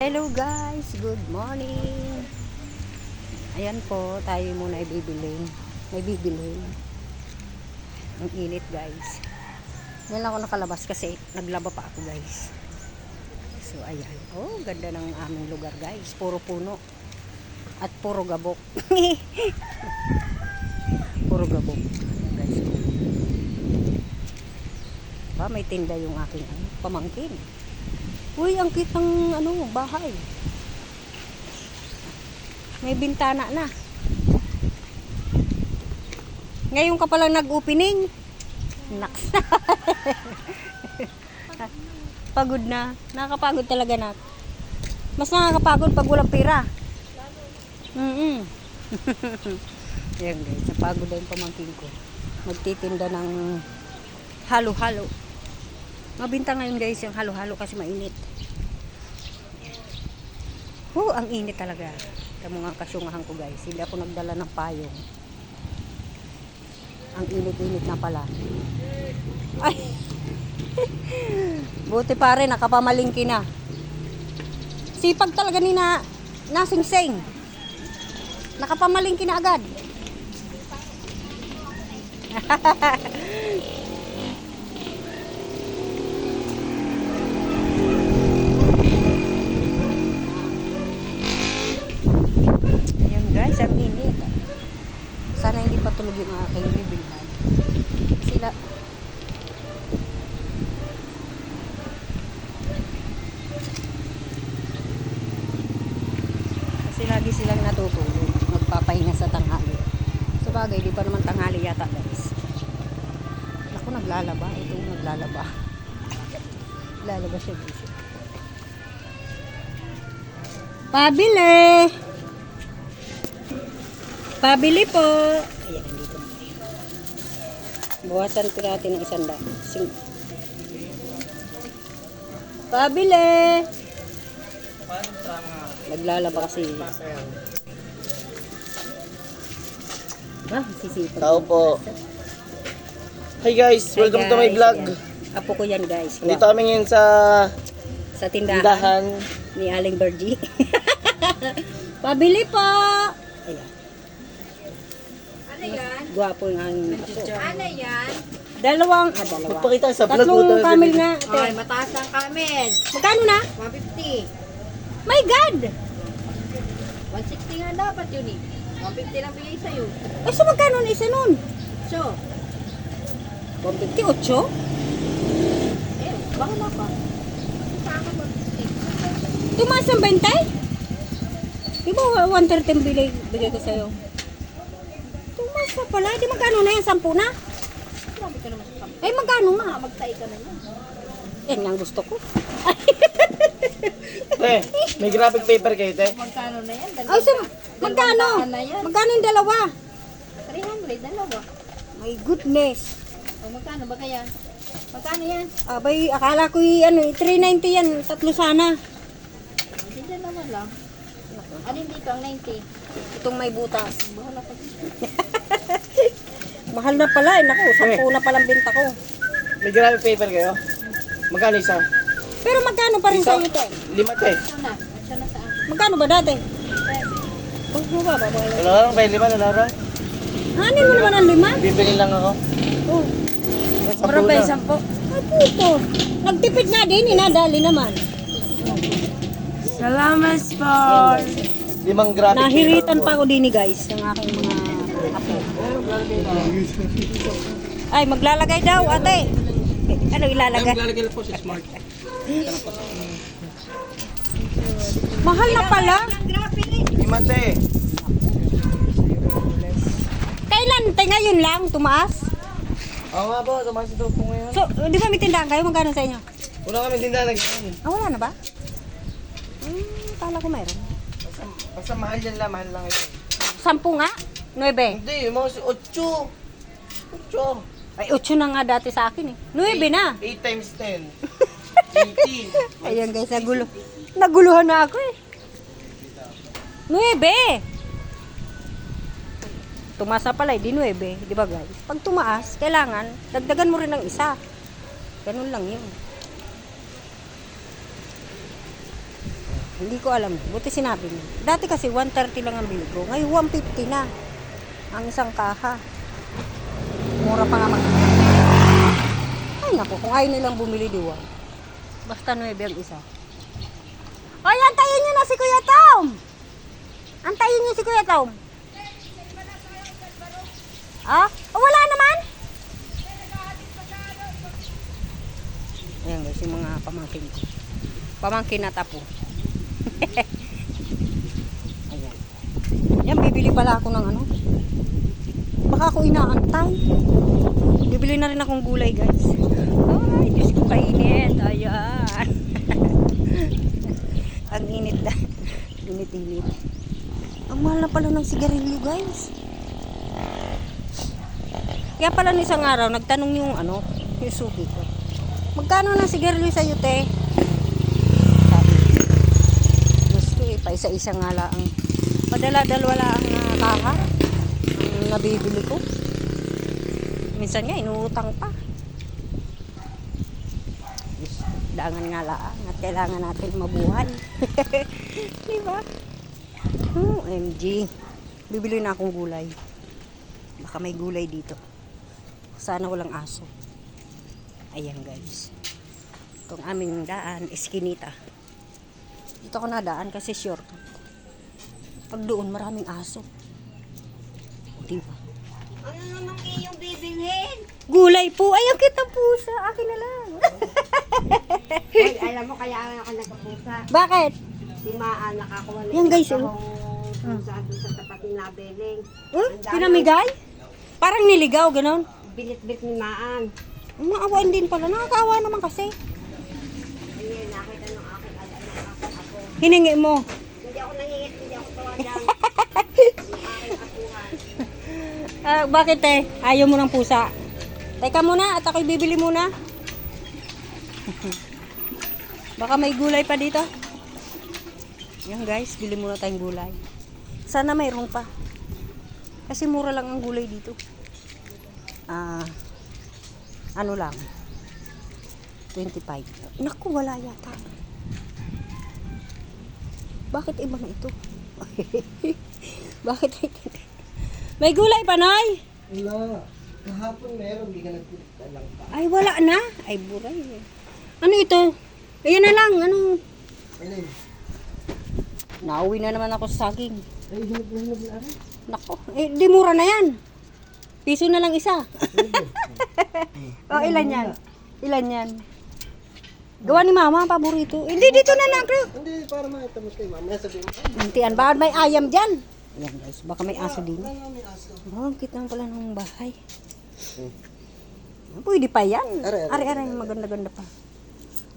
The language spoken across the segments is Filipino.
Hello guys, good morning. Ayan po, tayo muna ay bibili. May bibili. Ang init guys. Ngayon lang ako nakalabas kasi naglaba pa ako guys. So ayan. Oh, ganda ng aming lugar guys. Puro puno. At puro gabok. Puro gabok. Guys. Ba, may tinda yung aking pamangkin. Uy, ang cute ng bahay. May bintana na. Ngayon ka palang nag-opening. Naks. Pagod na. Nakakapagod talaga na. Mas nakakapagod pag walang pera. Ayan guys, napagod na yung pamangkin ko. Magtitinda ng halo-halo. Mabinta ngayon guys yung halo-halo kasi mainit. Ang init talaga. Ito mga kasyungahan ko guys. Hindi ako nagdala ng payong. Ang init-init na pala. Ay! Buti pa rin, nakapamalingki na. Sipag talaga ni Nasingsing. Nakapamalingki na agad. Guys, ang init. Sana hindi patulog yung aking bibilhan. Kasi lagi silang natutulog. Magpapahinga sa tanghali. Sa bagay, di pa naman tanghali yata guys. Ako naglalaba. Ito naglalaba. Lalaba siya guys. Pabili! Pabili po. Ayan, dito na. Buwasan ko natin ng 100. Pabili. Naglalaba kasi. Sisipag. Tao po. Hi guys, welcome to my vlog. Ayan. Apo ko yan guys. Wow. Dito kami ngayon sa tindahan ni Aling Bergie. Pabili po. Ayan. Gwapo yung aking apo. Ano yan? Dalawa. Magpakita sa vlog. Tatlong camel nga. Ay, mataas ang kamen. Magkano na? 150. My God! 160 nga dapat yun eh. 150 lang bigay sa'yo. So magkano na isa nun? So, 158? eh, bahala ka. Sa akin 150. Tumaas ang 20? Di ba 130 bigay ko sa'yo? Tumaas na pala. Di magkano na yan? 10 na? Grabe ka naman sa kamay. Eh magkano nga? Magtay ka na yan. Yan nga ang gusto ko. Te, may graphic paper kayo, te. Magkano na yan? Ay, so, magkano? Na yan. Magkano yung dalawa? 300, dalawa. My goodness. O, magkano ba kaya? Magkano yan? Abay, akala ko 390 yan. Tatlo sana. Hindi dalawa lang. Alin dito ang 90? Itong may butas. Bahala ka. Mahal na pala. Naku, 10 na palang benta ko. May graphic paper kayo. Magkano isa? Pero magkano pa rin Isa? sa'yo, te? 5, te. Ito na. Ito na sa akin. Magkano ba dati? Huwag mo ba? Wala lang, may 5 na lang. Hanin mo naman ang 5? Bibili lang ako. Oh. Sampu Para ba na. 10? Ay, puto. Nagtipid nga din. Inadali naman. Salamat po. 5 graphic Nahiritan paper pa ako din guys ng aking mga apo. Ay, maglalagay daw, ate. Ano ilalagay? Maglalagay po sa smart. Mahal na pala. 5, te. Kailan? Ngayon lang, tumaas? Oo nga po, tumaas ito po ngayon. So, di ba may tindahan kayo? Magkano sa inyo? Wala kami tindahan ngayon. Wala na ba? Kala ko mayroon. Basta mahal yan lang, mahal lang ito. 10 nga? 9? Hindi, yung mga 8. 8. Ay, 8 na nga dati sa akin eh. 9 na. 8 times 10. 80. Ayan guys, naguluhan na ako eh. 9. Tumaas na pala, di 9. Di ba guys? Pag tumaas, kailangan, dagdagan mo rin ng isa. Ganun lang yun. Hindi ko alam. Buti sinabi niya. Dati kasi 130 lang ang bili ko. Ngayon 150 na. Ang isang kaha. Mura pa nga mag... Ay naku, kung ayaw nilang bumili diwa. Basta 9 ang isa. Hoy, antayin niyo na si Kuya Tom! Antayin niyo si Kuya Tom. Ah? Oh, wala naman? Ayan guys, yung mga pamangkin ko. Pamangkin na tapo. Ayan. Yan, bibili pala ako ng ano. Baka ako inaantay. Bibili na rin akong gulay guys. Ay, Diyos ko kainit. Ayan. Ang init na. Init-init. Ang mahal na pala ng sigarilyo guys. Kaya pala ng isang araw, nagtanong yung ano, yung suki ko. Magkano ng sigarilyo sa'yo, te? Sabi. Gusto eh, pa isa-isa nga lang. Padala-dalawa lang ang kaha. Ang nabibili ko. Minsan nga, inuutang pa. Dangan nga lang at kailangan natin mabuhay. Diba? OMG. Bibili na akong gulay. Baka may gulay dito. Sana walang aso. Ayan guys. Itong aming daan, eskinita. Dito ako nadaan kasi short. Pag doon, maraming aso. Diba? Ano namang iyong bibilhin? Gulay po. Ayaw kita pusa. Akin na lang. Ay, alam mo, kaya ako nagkapusa. Bakit? Si Maan, nakakuha na Yan, guys, isang pusa doon sa tapat ni Nabeling. Ang dami- Pinamigay? Parang niligaw, ganon. Binit-bit ni Maan. Maawain din pala. Nakakaawa naman kasi. Ayun, nakita nung aking ako. Hiningi mo. Hindi ako nangingit, hindi ako tawagan. Yung aking apuhan. Bakit ayaw mo ng pusa? Teka muna at ako'y bibili muna. Baka may gulay pa dito. Yan guys, bili muna tayong gulay. Sana mayroon pa. Kasi mura lang ang gulay dito. Ano lang? 25. Naku, wala yata. Bakit ibang ito? Bakit ito? May gulay pa, Nay? Wala. Kahapon meron, hindi ka nagpunta lang pa. Ay, wala na. Ay, buray. Ano ito? Ayan na lang. Ano? Ayun. Nauwi na naman ako sa saging. Ay, hinag na rin. Nako, di mura na yan. Piso na lang isa. Ilan yan? Ilan yan? Gawa ni Mama, paborito. Hindi, dito na lang. Hindi, para makita mo kay Mama. Sabihin mo, Hintian, baka may ayam dyan. Ayan guys, baka may aso din. wala nga may aso. Ang cute naman pala ng bahay. Pwede pa yan. Are, Ari-ari, maganda-ganda pa.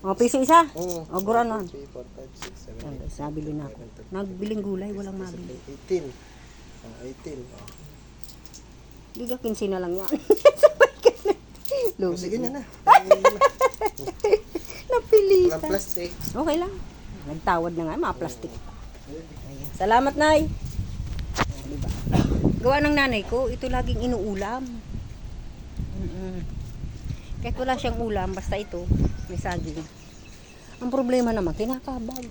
O, piso isa. Oo. O, gura nun. 3, 4, 5, 6, 7, Ayan guys, nabili na ako. Nagbiling gulay, walang mabili. 18. 18. Biga 15 na lang yan. Oh, sige na na. Napilitan. Walang plastic. Okay lang. Nagtawad na nga, mga plastic. Ayan. Salamat, Nay. O, diba? Gawa ng nanay ko, ito laging inuulam. Kahit wala siyang ulam, basta ito, may saging. Ang problema naman, kinakabag.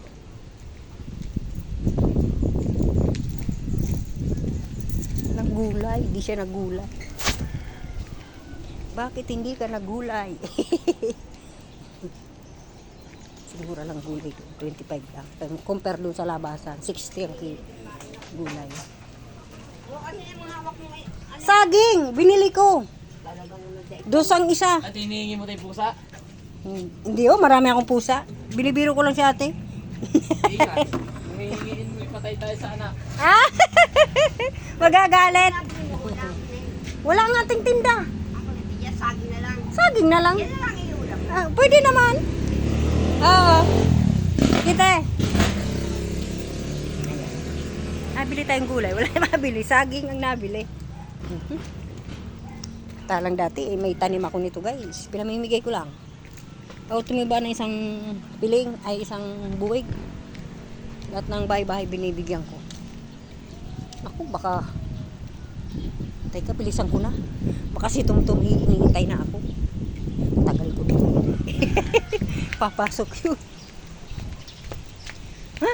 Naggulay, di siya naggulay. Bakit hindi ka naggulay? Siguro lang gulay to, 25 lang. Pero compare dun sa labasan, 60 ang gulay. Saging! Binili ko! Dosang isa. At hinihingi mo tayo pusa? Hindi oh, marami akong pusa. Binibiro ko lang si ate. Ingat. Hihingin mo ipatay tayo sa anak. Ah! Magagalit. Wala nga ating tinda. Ako nabigyan, saging na lang. Saging na lang. Yan na lang inuulam. Pwede naman. Oo. Kita Nabili tayong gulay. Wala yung mabili. Saging ang nabili. Talang dati, may tanim ako nito guys. Pinamimigay ko lang. O tumiba na isang piling, ay isang buwig. Lahat ng bahay-bahay binibigyan ko. Ako, baka teka, bilisan ko na. Baka si Tumtum hinihintay na ako. Tagal ko dito. Papasok yun.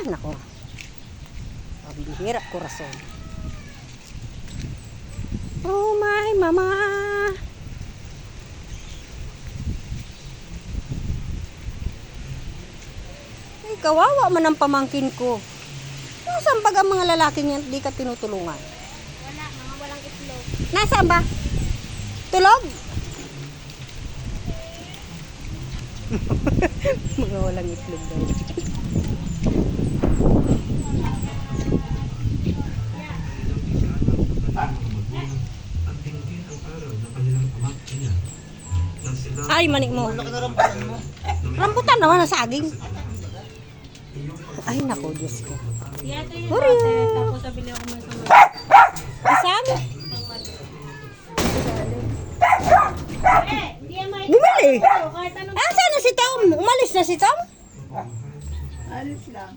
Nako. Pambihira korason. Oh my mama. Ay, kawawa man ang pamangkin ko. Nasaan ba ang mga lalaki niyan di ka tinutulungan? Wala, mga walang itlog. Nasaan ba? Tulog? Mga walang itlog daw. Ay, manik mo. Rambutan naman na saging. Ay, nako, Diyos ko. Yato yun. Hurry! Tapos sabili ako may sama. Isang? Hindi yan may Bumili! kahit anong Ah, saan na si Tom? Umalis na si Tom? alis lang.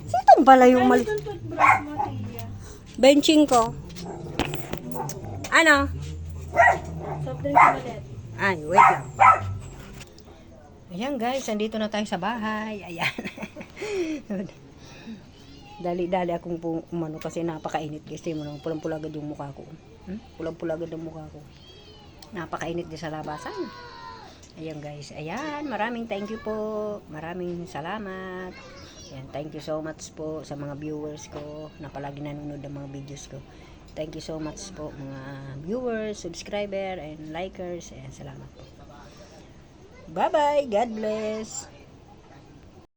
Si Tom pala yung umalis. Itong toothbrush mo, Tia. Benching ko. Ano? Soft drink ulit. Ay, wait lang. Ayan guys, andito na tayo sa bahay. Ayan. Dali-dali akong umano kasi napakainit guys. Tingnan mo naman, pulang-pulagad yung mukha ko. Pulang-pulagad ang mukha ko. Napakainit din sa labasan. Ayan guys, ayan. Maraming thank you po. Maraming salamat. Ayan, thank you so much po sa mga viewers ko na palagi nanonood ng mga videos ko. Thank you so much po mga viewers, subscriber, and likers. Ayan, salamat po. Bye-bye. God bless.